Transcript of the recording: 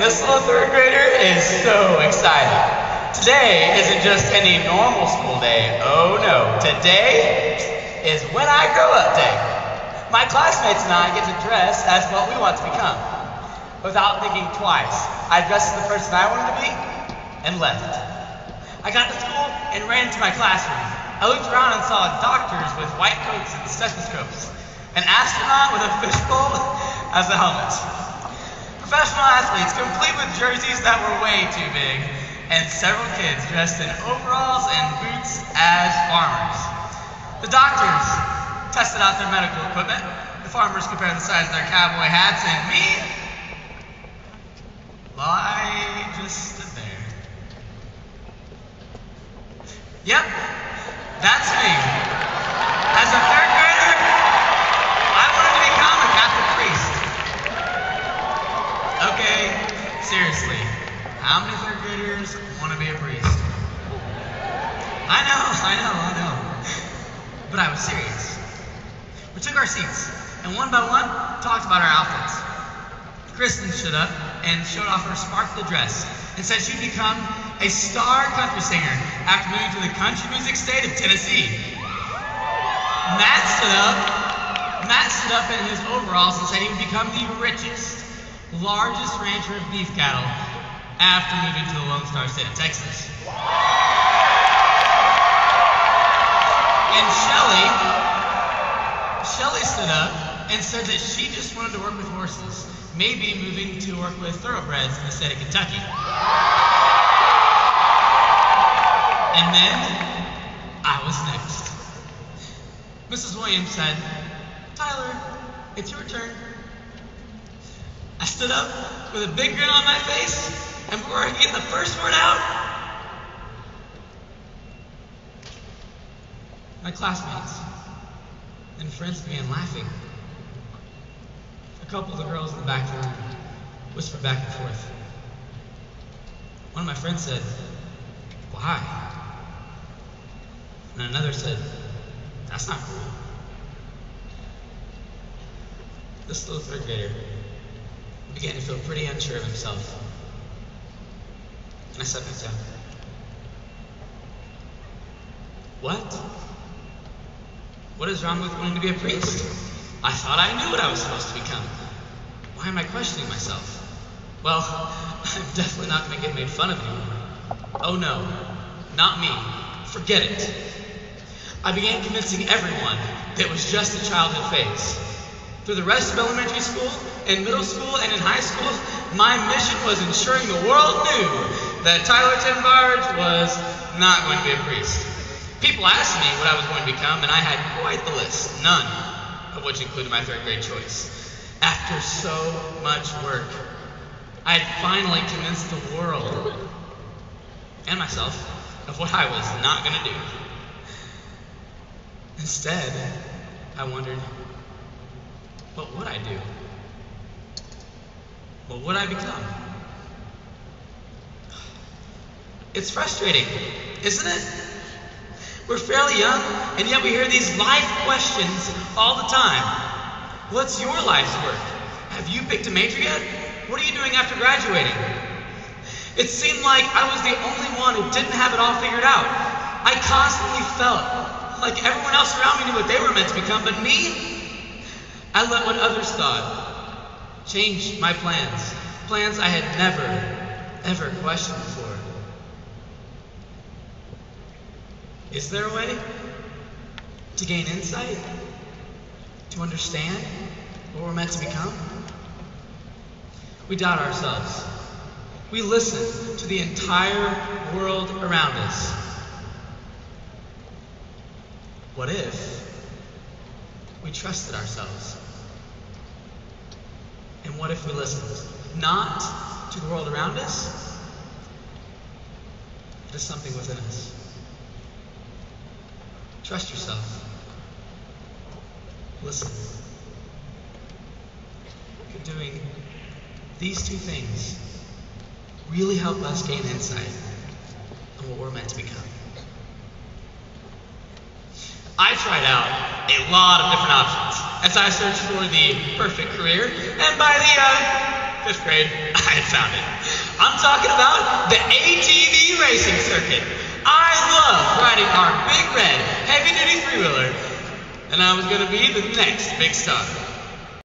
this little third grader is so excited. Today isn't just any normal school day. Oh no, today is when I grow up day. My classmates and I get to dress as what we want to become. Without thinking twice, I dressed as the person I wanted to be and left. I got to school and ran into my classroom. I looked around and saw doctors with white coats and stethoscopes, an astronaut with a fishbowl as a helmet, professional athletes complete with jerseys that were way too big, and several kids dressed in overalls and boots as farmers. The doctors tested out their medical equipment. The farmers compared the size of their cowboy hats, and me, well, I just stood there. Yep, that's me. As a third grader, I wanted to become a Catholic priest. Okay, seriously, how many third graders want to be a priest? I know. But I was serious. We took our seats, and one by one, talked about our outfits. Kristen stood up and showed off her sparkly dress and said she'd become a star country singer after moving to the country music state of Tennessee. Matt stood up in his overalls and said he would become the richest, largest rancher of beef cattle after moving to the Lone Star State of Texas. And Shelley stood up and said that she just wanted to work with horses, maybe moving to work with thoroughbreds in the state of Kentucky. And then I was next. Mrs. Williams said, "Tyler, it's your turn." I stood up with a big grin on my face, and before I could get the first word out, my classmates and friends began laughing. A couple of the girls in the back of the room whispered back and forth. One of my friends said, "Why?" And another said, "That's not cool." This little third grader began to feel pretty unsure of himself. And I sat back down. What is wrong with wanting to be a priest? I thought I knew what I was supposed to become. Why am I questioning myself? Well, I'm definitely not going to get made fun of anymore. Oh no, not me. Forget it. I began convincing everyone that it was just a childhood phase. Through the rest of elementary school, in middle school, and in high school, my mission was ensuring the world knew that Tyler Tenbarge was not going to be a priest. People asked me what I was going to become, and I had quite the list, none of which included my third grade choice. After so much work, I had finally convinced the world and myself of what I was not going to do. Instead, I wondered, what would I do? What would I become? It's frustrating, isn't it? We're fairly young, and yet we hear these life questions all the time. What's your life's work? Have you picked a major yet? What are you doing after graduating? It seemed like I was the only one who didn't have it all figured out. I constantly felt like everyone else around me knew what they were meant to become, but me? I let what others thought change my plans. Plans I had never, ever questioned before. Is there a way to gain insight? To understand what we're meant to become? We doubt ourselves. We listen to the entire world around us. What if we trusted ourselves? And what if we listened, not to the world around us, but to something within us? Trust yourself. Listen. Could doing these two things really help us gain insight on what we're meant to become? I tried out a lot of different options as I searched for the perfect career, and by the 5th grade, I had found it. I'm talking about the ATV racing circuit. I love riding our big red heavy-duty three-wheeler, and I was going to be the next big star.